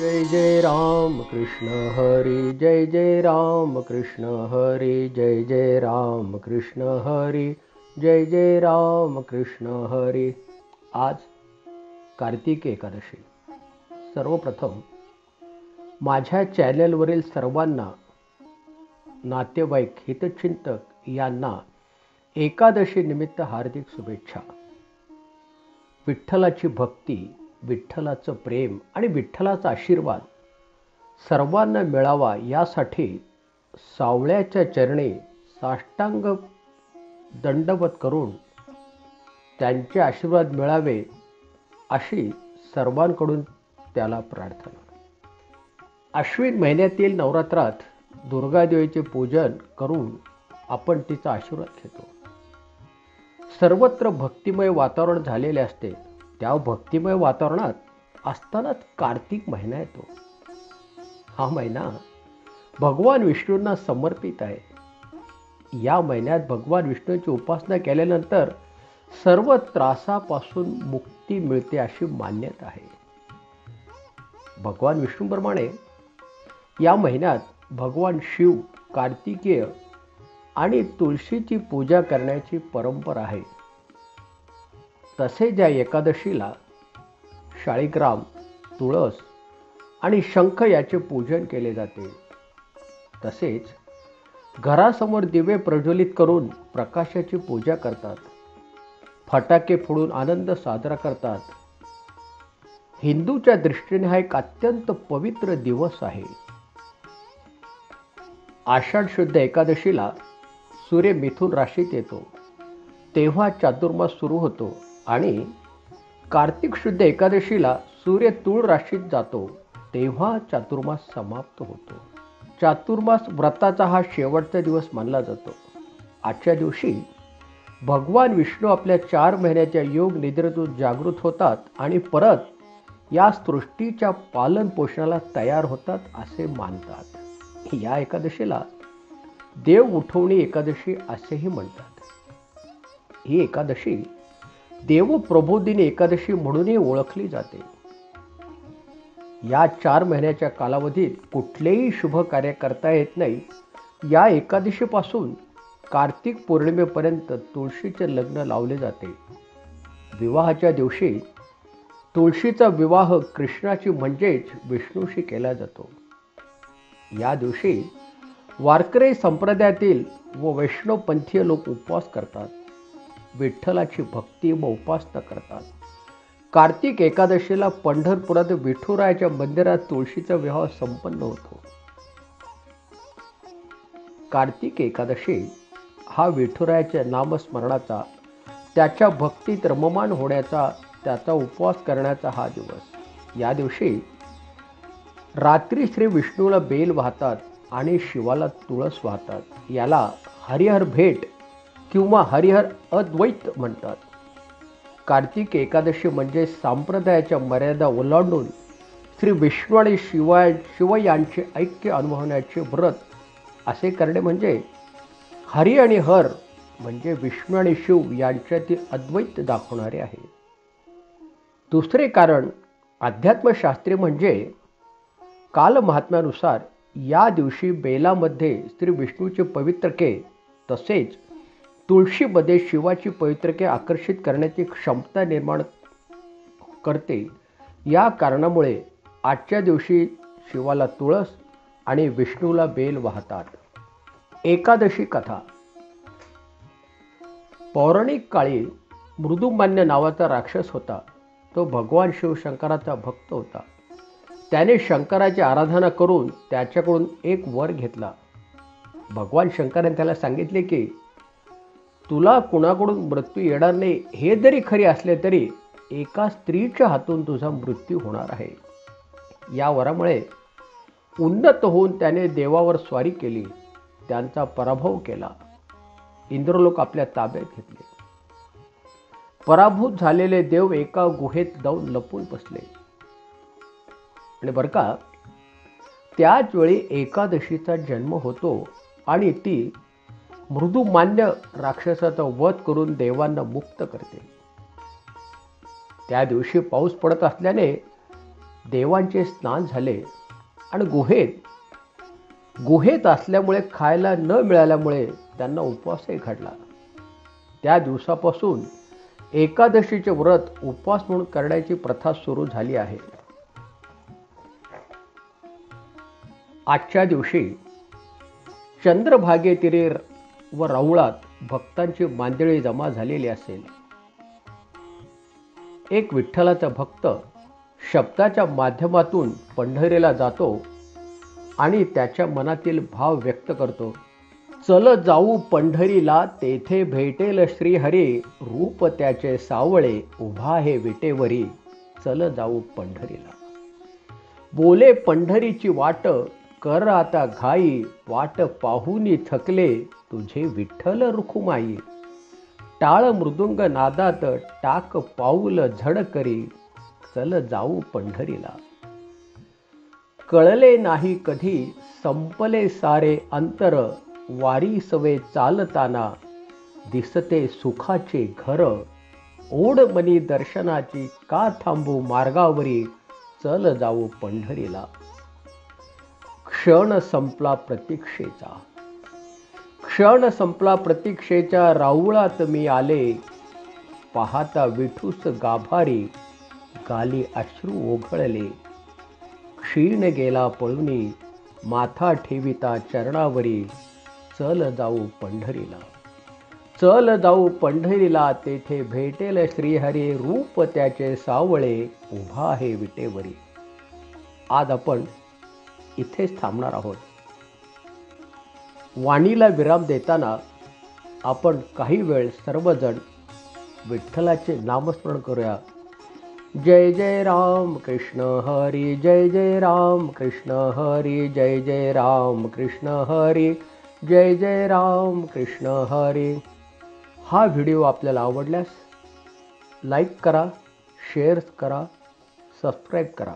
जय जय राम कृष्ण हरी, जय जय राम कृष्ण हरी, जय जय राम कृष्ण हरी, जय जय राम कृष्ण हरी. आज कार्तिक एकादशी. सर्वप्रथम माझ्या चॅनलवरील सर्वांना, नातेवाईक, हितचिंतक यांना एकादशी निमित्त हार्दिक शुभेच्छा. विठ्ठलाची भक्ती, विठ्ठलाचं प्रेम आणि विठ्ठलाचा आशीर्वाद सर्वांना मिळावा यासाठी सावळ्याच्या चरणी साष्टांग दंडवत करून त्यांचे आशीर्वाद मिळावे अशी सर्वांकडून त्याला प्रार्थना. अश्विन महिन्यातील नवरात्रात दुर्गादेवीचे पूजन करून आपण तिचा आशीर्वाद घेतो. सर्वत्र भक्तिमय वातावरण झालेले असते. त्या भक्तिमय वातावरणात असतानाच कार्तिक महिना येतो. हा महिना भगवान विष्णूंना समर्पित आहे. या महिन्यात भगवान विष्णूंची उपासना केल्यानंतर सर्व त्रासापासून मुक्ती मिळते अशी मान्यता आहे. भगवान विष्णूप्रमाणे या महिन्यात भगवान शिव, कार्तिकेय आणि तुळशीची पूजा करण्याची परंपरा आहे. तसेच या एकादशीला शाळीग्राम, तुळस आणि शंख याचे पूजन केले जाते. तसेच घरासमोर दिवे प्रज्वलित करून प्रकाशाची पूजा करतात. फटाके फोडून आनंद साजरा करतात. हिंदूच्या दृष्टीने हा एक अत्यंत पवित्र दिवस आहे. आषाढ शुद्ध एकादशीला सूर्य मिथुन राशीत येतो तेव्हा चातुर्मास सुरू होतो आणि कार्तिक शुद्ध एकादशीला सूर्य तूळ राशीत जातो तेव्हा चातुर्मास समाप्त होतो. चातुर्मास व्रताचा हा शेवटचा दिवस मानला जातो. आजच्या दिवशी भगवान विष्णू आपल्या 4 महिन्याच्या योग निद्रेतून जागृत होतात आणि परत या सृष्टीच्या पालन पोषणाला तयार होतात असे मानतात. या एकादशीला देव उठवणी एकादशी असेही म्हणतात. ही एकादशी देव प्रबोधिनी एकादशी म्हणूनही ओळखली जाते. या 4 महिन्याच्या कालावधीत कुठलेही शुभ कार्य करता येत नाही. या एकादशीपासून कार्तिक पौर्णिमेपर्यंत तुळशीचे लग्न लावले जाते. विवाहाच्या दिवशी तुळशीचा विवाह कृष्णाची म्हणजेच विष्णूशी केला जातो. या दिवशी वारकरी संप्रदायातील व वैष्णवपंथीय लोक उपवास करतात. विठ्ठलाची भक्ती व उपासना करतात. कार्तिक एकादशीला पंढरपुरात विठुरायाच्या मंदिरात तुळशीचा विवाह संपन्न होतो. कार्तिक एकादशी हा विठुरायाच्या नामस्मरणाचा, त्याच्या भक्तीत रममाण होण्याचा, त्याचा उपवास करण्याचा हा दिवस. या दिवशी रात्री श्री विष्णूला बेल वाहतात आणि शिवाला तुळस वाहतात. याला हरिहर भेट किंवा हरिहर अद्वैत म्हणतात. कार्तिक एकादशी म्हणजे संप्रदायाच्या मर्यादा ओलांडून श्री विष्णू आणि शिव यांचे ऐक्य अनुभवण्याचे व्रत. असे करणे म्हणजे हरी आणि हर म्हणजे विष्णू आणि शिव यांच्यातील अद्वैत दाखवणारे आहे. दुसरे कारण अध्यात्मशास्त्री म्हणजे कालमहात्म्यानुसार या दिवशी बेलामध्ये श्री विष्णूचे पवित्रके तसेच तुळशीमध्ये शिवाची पवित्रके आकर्षित करण्याची क्षमता निर्माण करते. या कारणामुळे आजच्या दिवशी शिवाला तुळस आणि विष्णूला बेल वाहतात. एकादशी कथा. पौराणिक काळी मृदुमान्य नावाचा राक्षस होता. तो भगवान शिवशंकराचा भक्त होता. त्याने शंकराची आराधना करून त्याच्याकडून एक वर घेतला. भगवान शंकराने त्याला सांगितले की तुला कुणाकडून मृत्यू येणार नाही हे जरी खरे असले तरी एका स्त्रीच्या हातून तुझा मृत्यू होणार आहे. या वरामुळे उन्नत होऊन त्याने देवावर स्वारी केली. त्यांचा पराभव केला. इंद्रलोक आपल्या ताब्यात घेतले. पराभूत झालेले देव एका गुहेत जाऊन लपून बसले. आणि बरं का, त्याच वेळी एकादशीचा जन्म होतो आणि ती मृदुमान्य राक्षसाचा वध करून देवांना मुक्त करते. त्या दिवशी पाऊस पडत असल्याने देवांचे स्नान झाले आणि गुहेत असल्यामुळे खायला न मिळाल्यामुळे त्यांना उपवासही घडला. त्या दिवसापासून एकादशीचे व्रत उपवास म्हणून करण्याची प्रथा सुरू झाली आहे. आजच्या दिवशी चंद्रभागेतीरी व राऊळात भक्तांची मांदिळी जमा झालेली असेल. एक विठ्ठलाचा भक्त शब्दाच्या माध्यमातून पंढरीला जातो आणि त्याच्या मनातील भाव व्यक्त करतो. चल जाऊ पंढरीला, तेथे भेटेल श्रीहरी, रूप त्याचे सावळे, उभा आहे विटेवरी. चल जाऊ पंढरीला. बोले पंढरीची वाट, कर आता घाई, वाट पाहुनी थकले, तुझे विठ्ठल रुखुमाई. टाळ मृदुंग नादात, टाक पाऊल झड करी, चल जाऊ पंढरीला. कळले नाही कधी, संपले सारे अंतर, वारी सवे चालताना, दिसते सुखाचे घर, ओढ मनी दर्शनाची, का थांबू मार्गावरी, चल जाऊ पंढरीला. क्षण संपला प्रतीक्षेचा, क्षण संपला प्रतीक्षेच्या, राऊळात मी आले, पाहता विठूस गाभारी, गाली अश्रू ओघळले. क्षीण गेला पळुनी, माथा ठेविता चरणावरी, चल जाऊ पंढरीला. चल जाऊ पंढरीला, तेथे भेटेल श्रीहरी, रूप त्याचे सावळे, उभा आहे विटेवरी. आज आपण इथेच थांबणार आहोत. वाणीला विराम देताना आपण काही वेळ सर्वजण विठ्ठलाचे नामस्मरण करूया. जय जय राम कृष्ण हरी, जय जय राम कृष्ण हरी, जय जय राम कृष्ण हरी, जय जय राम कृष्ण हरी. हा व्हिडिओ आपल्याला आवडल्यास लाईक करा, शेअर करा, सबस्क्राईब करा.